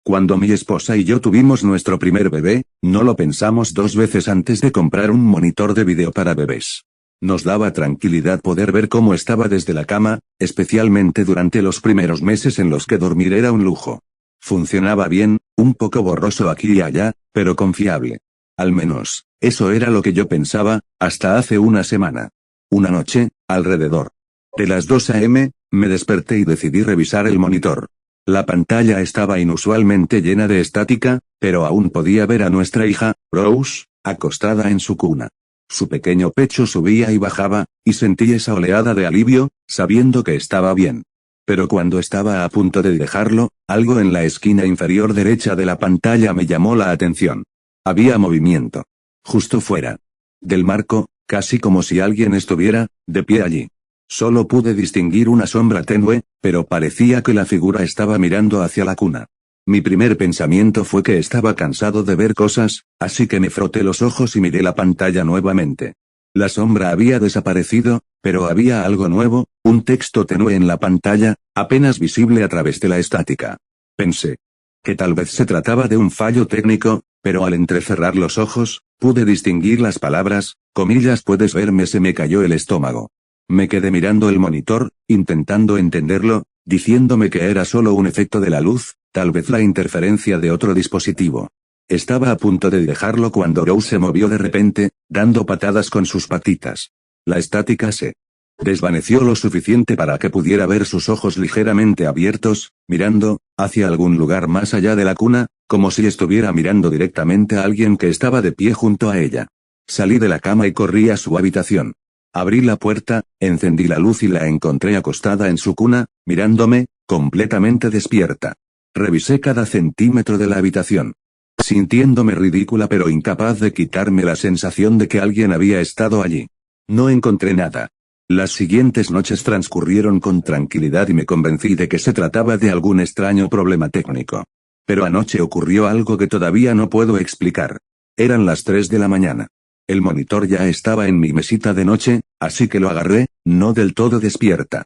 Cuando mi esposa y yo tuvimos nuestro primer bebé, no lo pensamos dos veces antes de comprar un monitor de video para bebés. Nos daba tranquilidad poder ver cómo estaba desde la cama, especialmente durante los primeros meses en los que dormir era un lujo. Funcionaba bien, un poco borroso aquí y allá, pero confiable. Al menos, eso era lo que yo pensaba, hasta hace una semana. Una noche, alrededor de las 2 a.m., me desperté y decidí revisar el monitor. La pantalla estaba inusualmente llena de estática, pero aún podía ver a nuestra hija, Rose, acostada en su cuna. Su pequeño pecho subía y bajaba, y sentí esa oleada de alivio, sabiendo que estaba bien. Pero cuando estaba a punto de dejarlo, algo en la esquina inferior derecha de la pantalla me llamó la atención. Había movimiento. Justo fuera del marco, casi como si alguien estuviera de pie allí. Solo pude distinguir una sombra tenue, pero parecía que la figura estaba mirando hacia la cuna. Mi primer pensamiento fue que estaba cansado de ver cosas, así que me froté los ojos y miré la pantalla nuevamente. La sombra había desaparecido, pero había algo nuevo, un texto tenue en la pantalla, apenas visible a través de la estática. Pensé que tal vez se trataba de un fallo técnico, pero al entrecerrar los ojos, pude distinguir las palabras, comillas puedes verme, se me cayó el estómago. Me quedé mirando el monitor, intentando entenderlo, diciéndome que era solo un efecto de la luz, tal vez la interferencia de otro dispositivo. Estaba a punto de dejarlo cuando Rose se movió de repente, dando patadas con sus patitas. La estática se desvaneció lo suficiente para que pudiera ver sus ojos ligeramente abiertos, mirando hacia algún lugar más allá de la cuna, como si estuviera mirando directamente a alguien que estaba de pie junto a ella. Salí de la cama y corrí a su habitación. Abrí la puerta, encendí la luz y la encontré acostada en su cuna, mirándome, completamente despierta. Revisé cada centímetro de la habitación, sintiéndome ridícula pero incapaz de quitarme la sensación de que alguien había estado allí. No encontré nada. Las siguientes noches transcurrieron con tranquilidad y me convencí de que se trataba de algún extraño problema técnico. Pero anoche ocurrió algo que todavía no puedo explicar. Eran las 3 de la mañana. El monitor ya estaba en mi mesita de noche, así que lo agarré, no del todo despierta.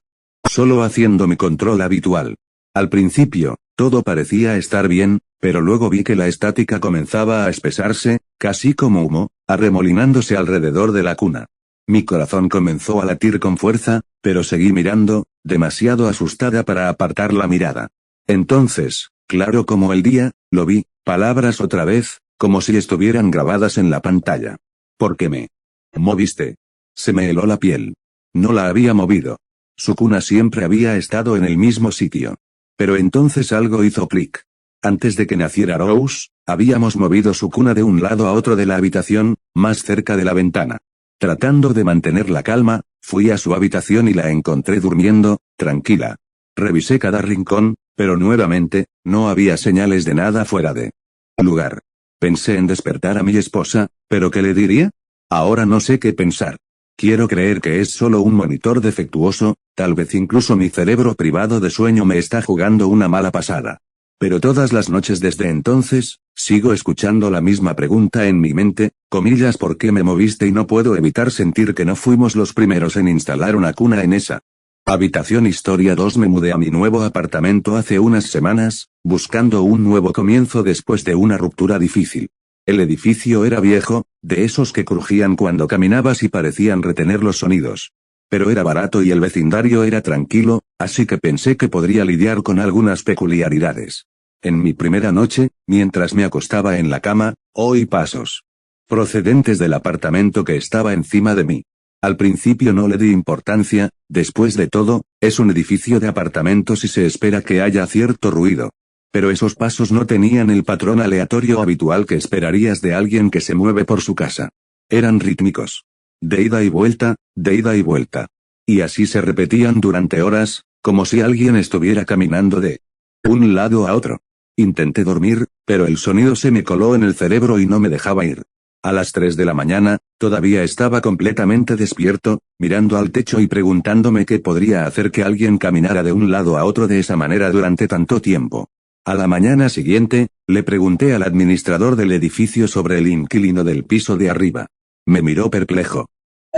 Solo haciendo mi control habitual. Al principio, todo parecía estar bien, pero luego vi que la estática comenzaba a espesarse, casi como humo, arremolinándose alrededor de la cuna. Mi corazón comenzó a latir con fuerza, pero seguí mirando, demasiado asustada para apartar la mirada. Entonces, claro como el día, lo vi, palabras otra vez, como si estuvieran grabadas en la pantalla. ¿Por qué me moviste? Se me heló la piel. No la había movido. Su cuna siempre había estado en el mismo sitio. Pero entonces algo hizo clic. Antes de que naciera Rose, habíamos movido su cuna de un lado a otro de la habitación, más cerca de la ventana. Tratando de mantener la calma, fui a su habitación y la encontré durmiendo, tranquila. Revisé cada rincón, pero nuevamente, no había señales de nada fuera de lugar. Pensé en despertar a mi esposa, ¿pero qué le diría? Ahora no sé qué pensar. Quiero creer que es solo un monitor defectuoso, tal vez incluso mi cerebro privado de sueño me está jugando una mala pasada. Pero todas las noches desde entonces, sigo escuchando la misma pregunta en mi mente, comillas ¿por qué me moviste? Y no puedo evitar sentir que no fuimos los primeros en instalar una cuna en esa habitación. Historia 2. Me mudé a mi nuevo apartamento hace unas semanas, buscando un nuevo comienzo después de una ruptura difícil. El edificio era viejo, de esos que crujían cuando caminabas y parecían retener los sonidos. Pero era barato y el vecindario era tranquilo, así que pensé que podría lidiar con algunas peculiaridades. En mi primera noche, mientras me acostaba en la cama, oí pasos procedentes del apartamento que estaba encima de mí. Al principio no le di importancia, después de todo, es un edificio de apartamentos y se espera que haya cierto ruido. Pero esos pasos no tenían el patrón aleatorio habitual que esperarías de alguien que se mueve por su casa. Eran rítmicos. De ida y vuelta, de ida y vuelta. Y así se repetían durante horas, como si alguien estuviera caminando de un lado a otro. Intenté dormir, pero el sonido se me coló en el cerebro y no me dejaba ir. A las 3 de la mañana, todavía estaba completamente despierto, mirando al techo y preguntándome qué podría hacer que alguien caminara de un lado a otro de esa manera durante tanto tiempo. A la mañana siguiente, le pregunté al administrador del edificio sobre el inquilino del piso de arriba. Me miró perplejo.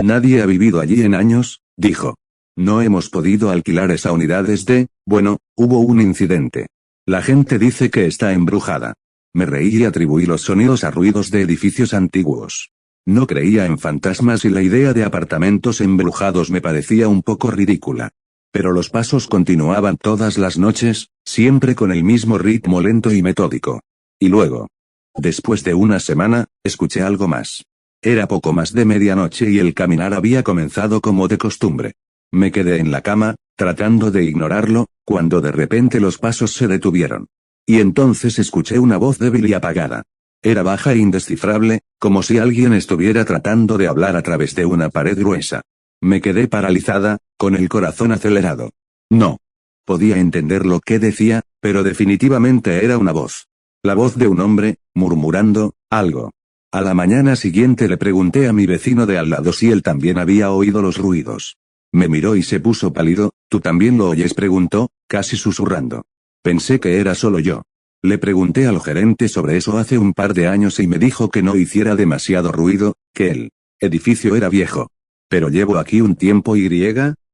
Nadie ha vivido allí en años, dijo. No hemos podido alquilar esa unidad desde, bueno, hubo un incidente. La gente dice que está embrujada. Me reí y atribuí los sonidos a ruidos de edificios antiguos. No creía en fantasmas y la idea de apartamentos embrujados me parecía un poco ridícula. Pero los pasos continuaban todas las noches, siempre con el mismo ritmo lento y metódico. Y luego, después de una semana, escuché algo más. Era poco más de medianoche y el caminar había comenzado como de costumbre. Me quedé en la cama, tratando de ignorarlo, cuando de repente los pasos se detuvieron. Y entonces escuché una voz débil y apagada. Era baja e indescifrable, como si alguien estuviera tratando de hablar a través de una pared gruesa. Me quedé paralizada, con el corazón acelerado. No podía entender lo que decía, pero definitivamente era una voz. La voz de un hombre, murmurando algo. A la mañana siguiente le pregunté a mi vecino de al lado si él también había oído los ruidos. Me miró y se puso pálido. ¿Tú también lo oyes?, preguntó, casi susurrando. Pensé que era solo yo. Le pregunté al gerente sobre eso hace un par de años y me dijo que no hiciera demasiado ruido, que el edificio era viejo. Pero llevo aquí un tiempo y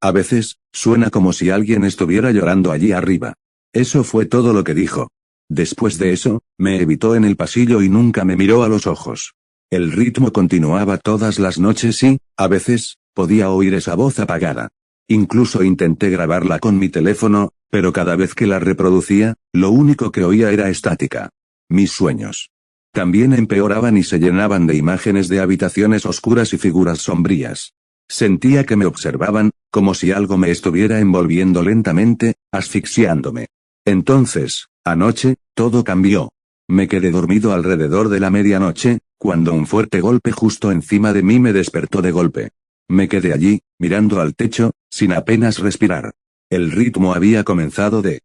a veces, suena como si alguien estuviera llorando allí arriba. Eso fue todo lo que dijo. Después de eso, me evitó en el pasillo y nunca me miró a los ojos. El ritmo continuaba todas las noches y, a veces, podía oír esa voz apagada. Incluso intenté grabarla con mi teléfono, pero cada vez que la reproducía, lo único que oía era estática. Mis sueños también empeoraban y se llenaban de imágenes de habitaciones oscuras y figuras sombrías. Sentía que me observaban, como si algo me estuviera envolviendo lentamente, asfixiándome. Entonces, anoche, todo cambió. Me quedé dormido alrededor de la medianoche, cuando un fuerte golpe justo encima de mí me despertó de golpe. Me quedé allí, mirando al techo, sin apenas respirar. El ritmo había comenzado de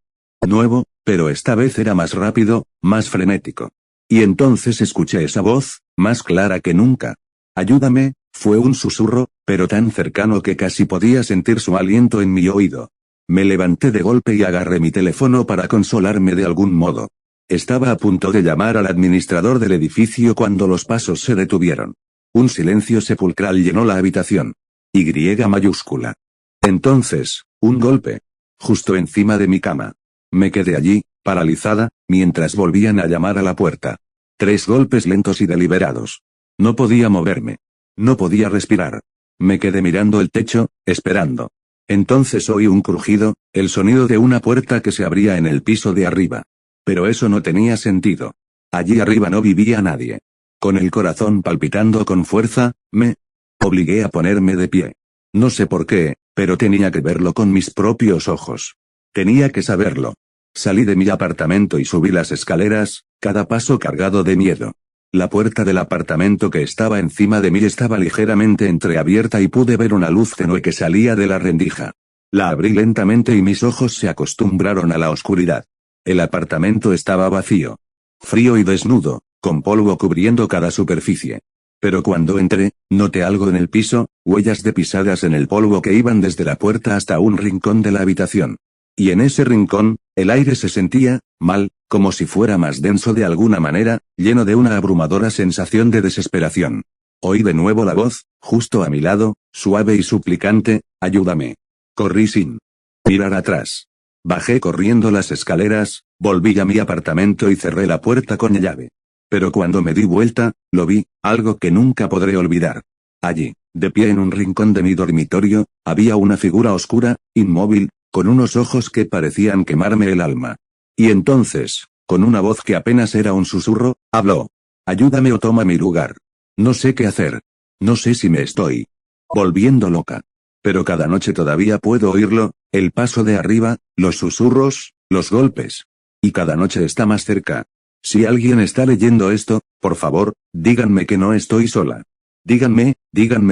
nuevo, pero esta vez era más rápido, más frenético. Y entonces escuché esa voz, más clara que nunca. Ayúdame, fue un susurro, pero tan cercano que casi podía sentir su aliento en mi oído. Me levanté de golpe y agarré mi teléfono para consolarme de algún modo. Estaba a punto de llamar al administrador del edificio cuando los pasos se detuvieron. Un silencio sepulcral llenó la habitación. Y mayúscula. Entonces, un golpe. Justo encima de mi cama. Me quedé allí, paralizada, mientras volvían a llamar a la puerta. 3 golpes lentos y deliberados. No podía moverme. No podía respirar. Me quedé mirando el techo, esperando. Entonces oí un crujido, el sonido de una puerta que se abría en el piso de arriba. Pero eso no tenía sentido. Allí arriba no vivía nadie. Con el corazón palpitando con fuerza, me obligué a ponerme de pie. No sé por qué, pero tenía que verlo con mis propios ojos. Tenía que saberlo. Salí de mi apartamento y subí las escaleras, cada paso cargado de miedo. La puerta del apartamento que estaba encima de mí estaba ligeramente entreabierta y pude ver una luz tenue que salía de la rendija. La abrí lentamente y mis ojos se acostumbraron a la oscuridad. El apartamento estaba vacío. Frío y desnudo, con polvo cubriendo cada superficie. Pero cuando entré, noté algo en el piso, huellas de pisadas en el polvo que iban desde la puerta hasta un rincón de la habitación. Y en ese rincón, el aire se sentía mal, como si fuera más denso de alguna manera, lleno de una abrumadora sensación de desesperación. Oí de nuevo la voz, justo a mi lado, suave y suplicante, ayúdame. Corrí sin mirar atrás. Bajé corriendo las escaleras, volví a mi apartamento y cerré la puerta con llave. Pero cuando me di vuelta, lo vi, algo que nunca podré olvidar. Allí, de pie en un rincón de mi dormitorio, había una figura oscura, inmóvil, con unos ojos que parecían quemarme el alma. Y entonces, con una voz que apenas era un susurro, habló. Ayúdame o toma mi lugar. No sé qué hacer. No sé si me estoy volviendo loca. Pero cada noche todavía puedo oírlo, el paso de arriba, los susurros, los golpes. Y cada noche está más cerca. Si alguien está leyendo esto, por favor, díganme que no estoy sola. Díganme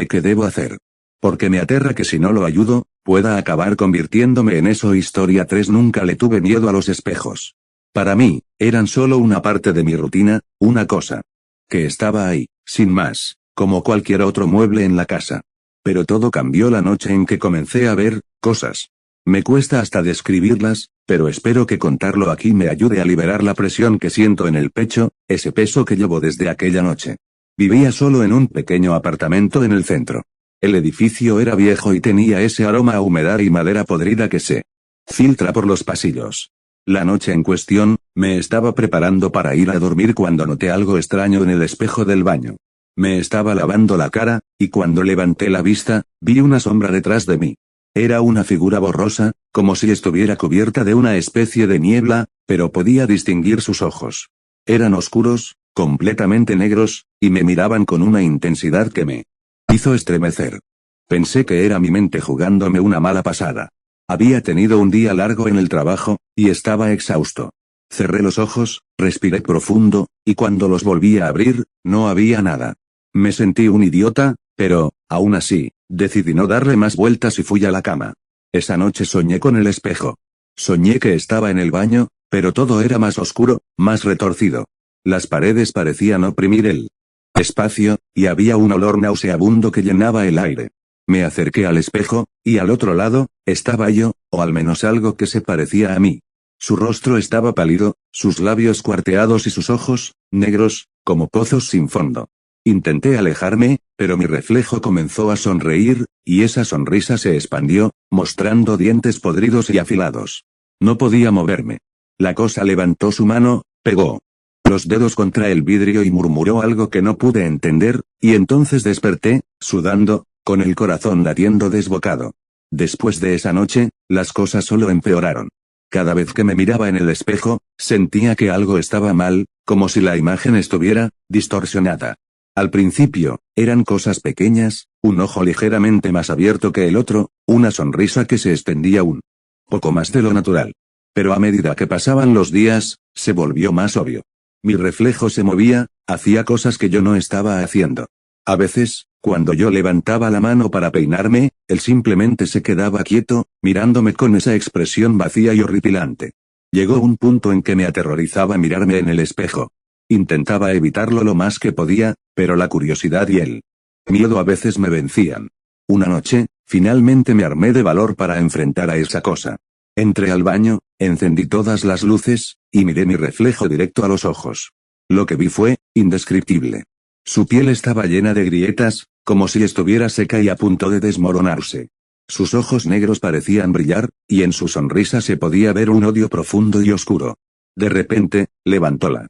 qué debo hacer. Porque me aterra que si no lo ayudo, pueda acabar convirtiéndome en eso. Historia 3. Nunca le tuve miedo a los espejos. Para mí, eran solo una parte de mi rutina, una cosa que estaba ahí, sin más, como cualquier otro mueble en la casa. Pero todo cambió la noche en que comencé a ver cosas. Me cuesta hasta describirlas, pero espero que contarlo aquí me ayude a liberar la presión que siento en el pecho, ese peso que llevo desde aquella noche. Vivía solo en un pequeño apartamento en el centro. El edificio era viejo y tenía ese aroma a humedad y madera podrida que se filtra por los pasillos. La noche en cuestión, me estaba preparando para ir a dormir cuando noté algo extraño en el espejo del baño. Me estaba lavando la cara, y cuando levanté la vista, vi una sombra detrás de mí. Era una figura borrosa, como si estuviera cubierta de una especie de niebla, pero podía distinguir sus ojos. Eran oscuros, completamente negros, y me miraban con una intensidad que me hizo estremecer. Pensé que era mi mente jugándome una mala pasada. Había tenido un día largo en el trabajo, y estaba exhausto. Cerré los ojos, respiré profundo, y cuando los volví a abrir, no había nada. Me sentí un idiota, pero, aún así, decidí no darle más vueltas y fui a la cama. Esa noche soñé con el espejo. Soñé que estaba en el baño, pero todo era más oscuro, más retorcido. Las paredes parecían oprimir el espacio, y había un olor nauseabundo que llenaba el aire. Me acerqué al espejo, y al otro lado, estaba yo, o al menos algo que se parecía a mí. Su rostro estaba pálido, sus labios cuarteados y sus ojos, negros, como pozos sin fondo. Intenté alejarme, pero mi reflejo comenzó a sonreír, y esa sonrisa se expandió, mostrando dientes podridos y afilados. No podía moverme. La cosa levantó su mano, pegó los dedos contra el vidrio y murmuró algo que no pude entender, y entonces desperté, sudando, con el corazón latiendo desbocado. Después de esa noche, las cosas solo empeoraron. Cada vez que me miraba en el espejo, sentía que algo estaba mal, como si la imagen estuviera distorsionada. Al principio, eran cosas pequeñas, un ojo ligeramente más abierto que el otro, una sonrisa que se extendía un poco más de lo natural. Pero a medida que pasaban los días, se volvió más obvio. Mi reflejo se movía, hacía cosas que yo no estaba haciendo. A veces, cuando yo levantaba la mano para peinarme, él simplemente se quedaba quieto, mirándome con esa expresión vacía y horripilante. Llegó un punto en que me aterrorizaba mirarme en el espejo. Intentaba evitarlo lo más que podía, pero la curiosidad y el miedo a veces me vencían. Una noche, finalmente me armé de valor para enfrentar a esa cosa. Entré al baño, encendí todas las luces, y miré mi reflejo directo a los ojos. Lo que vi fue indescriptible. Su piel estaba llena de grietas, como si estuviera seca y a punto de desmoronarse. Sus ojos negros parecían brillar, y en su sonrisa se podía ver un odio profundo y oscuro. De repente, levantó la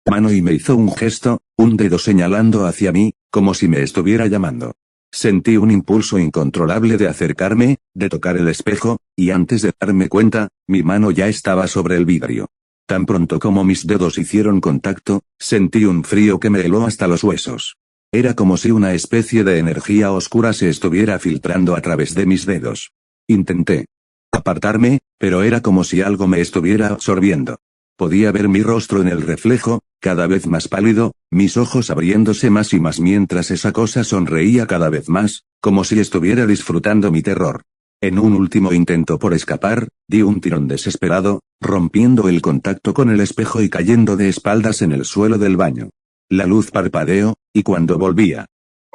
mano y me hizo un gesto, un dedo señalando hacia mí, como si me estuviera llamando. Sentí un impulso incontrolable de acercarme, de tocar el espejo, y antes de darme cuenta, mi mano ya estaba sobre el vidrio. Tan pronto como mis dedos hicieron contacto, sentí un frío que me heló hasta los huesos. Era como si una especie de energía oscura se estuviera filtrando a través de mis dedos. Intenté apartarme, pero era como si algo me estuviera absorbiendo. Podía ver mi rostro en el reflejo, cada vez más pálido, mis ojos abriéndose más y más mientras esa cosa sonreía cada vez más, como si estuviera disfrutando mi terror. En un último intento por escapar, di un tirón desesperado, rompiendo el contacto con el espejo y cayendo de espaldas en el suelo del baño. La luz parpadeó, y cuando volví a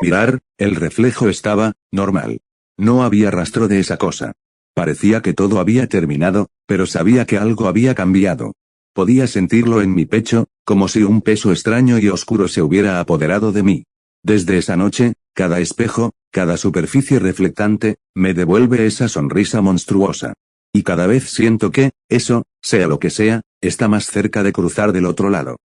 mirar, el reflejo estaba normal. No había rastro de esa cosa. Parecía que todo había terminado, pero sabía que algo había cambiado. Podía sentirlo en mi pecho, como si un peso extraño y oscuro se hubiera apoderado de mí. Desde esa noche, cada espejo, cada superficie reflectante, me devuelve esa sonrisa monstruosa. Y cada vez siento que, eso, sea lo que sea, está más cerca de cruzar del otro lado.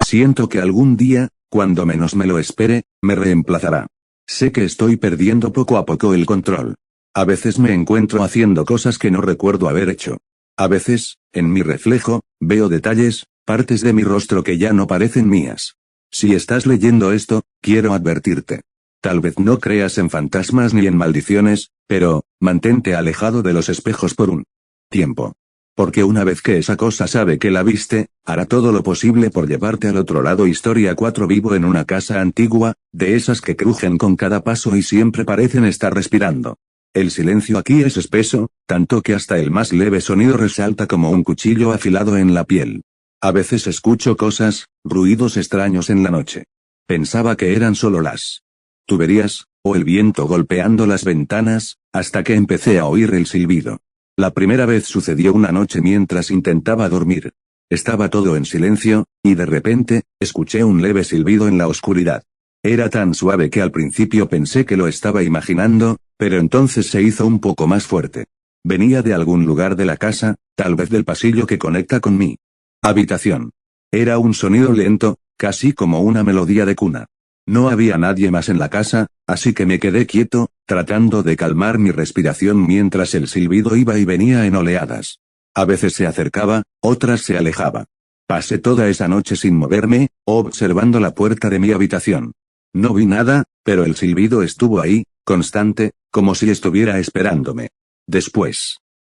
Siento que algún día, cuando menos me lo espere, me reemplazará. Sé que estoy perdiendo poco a poco el control. A veces me encuentro haciendo cosas que no recuerdo haber hecho. A veces, en mi reflejo, veo detalles, partes de mi rostro que ya no parecen mías. Si estás leyendo esto, quiero advertirte. Tal vez no creas en fantasmas ni en maldiciones, pero, mantente alejado de los espejos por un tiempo. Porque una vez que esa cosa sabe que la viste, hará todo lo posible por llevarte al otro lado. Historia 4. Vivo en una casa antigua, de esas que crujen con cada paso y siempre parecen estar respirando. El silencio aquí es espeso, tanto que hasta el más leve sonido resalta como un cuchillo afilado en la piel. A veces escucho cosas, ruidos extraños en la noche. Pensaba que eran solo las tuberías, o el viento golpeando las ventanas, hasta que empecé a oír el silbido. La primera vez sucedió una noche mientras intentaba dormir. Estaba todo en silencio, y de repente, escuché un leve silbido en la oscuridad. Era tan suave que al principio pensé que lo estaba imaginando, pero entonces se hizo un poco más fuerte. Venía de algún lugar de la casa, tal vez del pasillo que conecta con mi habitación. Era un sonido lento, casi como una melodía de cuna. No había nadie más en la casa, así que me quedé quieto, tratando de calmar mi respiración mientras el silbido iba y venía en oleadas. A veces se acercaba, otras se alejaba. Pasé toda esa noche sin moverme, observando la puerta de mi habitación. No vi nada, pero el silbido estuvo ahí, constante, como si estuviera esperándome. Después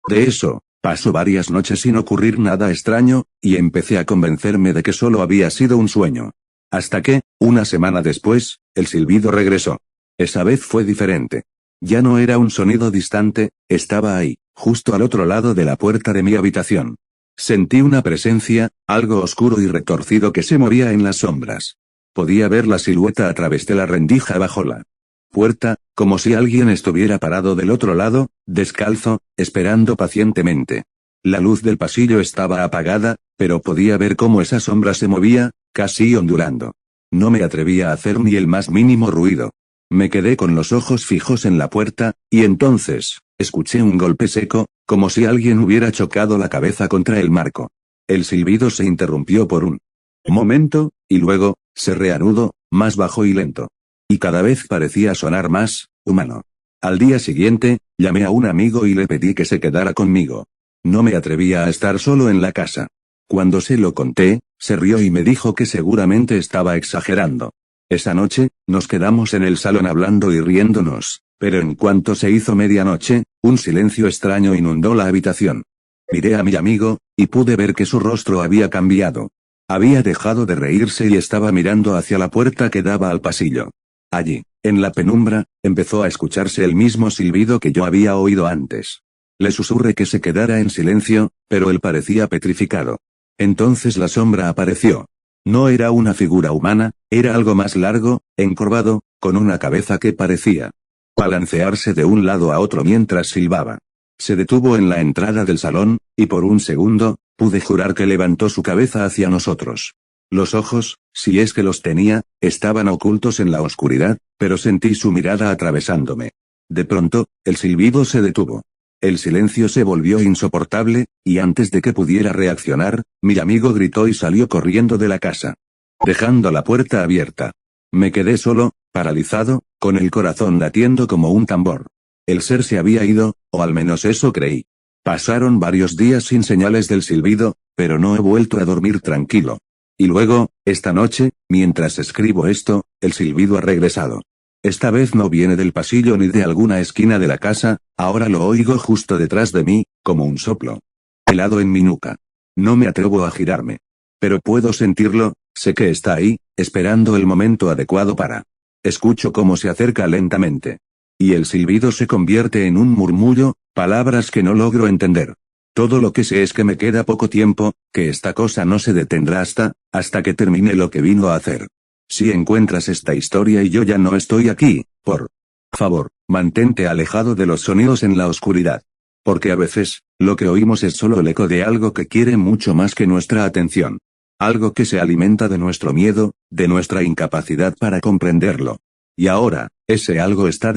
de eso, pasó varias noches sin ocurrir nada extraño, y empecé a convencerme de que solo había sido un sueño. Hasta que, una semana después, el silbido regresó. Esa vez fue diferente. Ya no era un sonido distante, estaba ahí, justo al otro lado de la puerta de mi habitación. Sentí una presencia, algo oscuro y retorcido que se movía en las sombras. Podía ver la silueta a través de la rendija bajo la puerta, como si alguien estuviera parado del otro lado, descalzo, esperando pacientemente. La luz del pasillo estaba apagada, pero podía ver cómo esa sombra se movía, casi ondulando. No me atrevía a hacer ni el más mínimo ruido. Me quedé con los ojos fijos en la puerta, y entonces, escuché un golpe seco, como si alguien hubiera chocado la cabeza contra el marco. El silbido se interrumpió por un momento, y luego, se reanudó, más bajo y lento. Y cada vez parecía sonar más humano. Al día siguiente, llamé a un amigo y le pedí que se quedara conmigo. No me atrevía a estar solo en la casa. Cuando se lo conté, se rió y me dijo que seguramente estaba exagerando. Esa noche, nos quedamos en el salón hablando y riéndonos, pero en cuanto se hizo medianoche, un silencio extraño inundó la habitación. Miré a mi amigo, y pude ver que su rostro había cambiado. Había dejado de reírse y estaba mirando hacia la puerta que daba al pasillo. Allí, en la penumbra, empezó a escucharse el mismo silbido que yo había oído antes. Le susurré que se quedara en silencio, pero él parecía petrificado. Entonces la sombra apareció. No era una figura humana, era algo más largo, encorvado, con una cabeza que parecía balancearse de un lado a otro mientras silbaba. Se detuvo en la entrada del salón, y por un segundo, pude jurar que levantó su cabeza hacia nosotros. Los ojos, si es que los tenía, estaban ocultos en la oscuridad, pero sentí su mirada atravesándome. De pronto, el silbido se detuvo. El silencio se volvió insoportable, y antes de que pudiera reaccionar, mi amigo gritó y salió corriendo de la casa, dejando la puerta abierta. Me quedé solo, paralizado, con el corazón latiendo como un tambor. El ser se había ido, o al menos eso creí. Pasaron varios días sin señales del silbido, pero no he vuelto a dormir tranquilo. Y luego, esta noche, mientras escribo esto, el silbido ha regresado. Esta vez no viene del pasillo ni de alguna esquina de la casa, ahora lo oigo justo detrás de mí, como un soplo helado en mi nuca. No me atrevo a girarme. Pero puedo sentirlo, sé que está ahí, esperando el momento adecuado para. Escucho cómo se acerca lentamente. Y el silbido se convierte en un murmullo, palabras que no logro entender. Todo lo que sé es que me queda poco tiempo, que esta cosa no se detendrá hasta que termine lo que vino a hacer. Si encuentras esta historia y yo ya no estoy aquí, por favor, mantente alejado de los sonidos en la oscuridad. Porque a veces, lo que oímos es solo el eco de algo que quiere mucho más que nuestra atención. Algo que se alimenta de nuestro miedo, de nuestra incapacidad para comprenderlo. Y ahora, ese algo está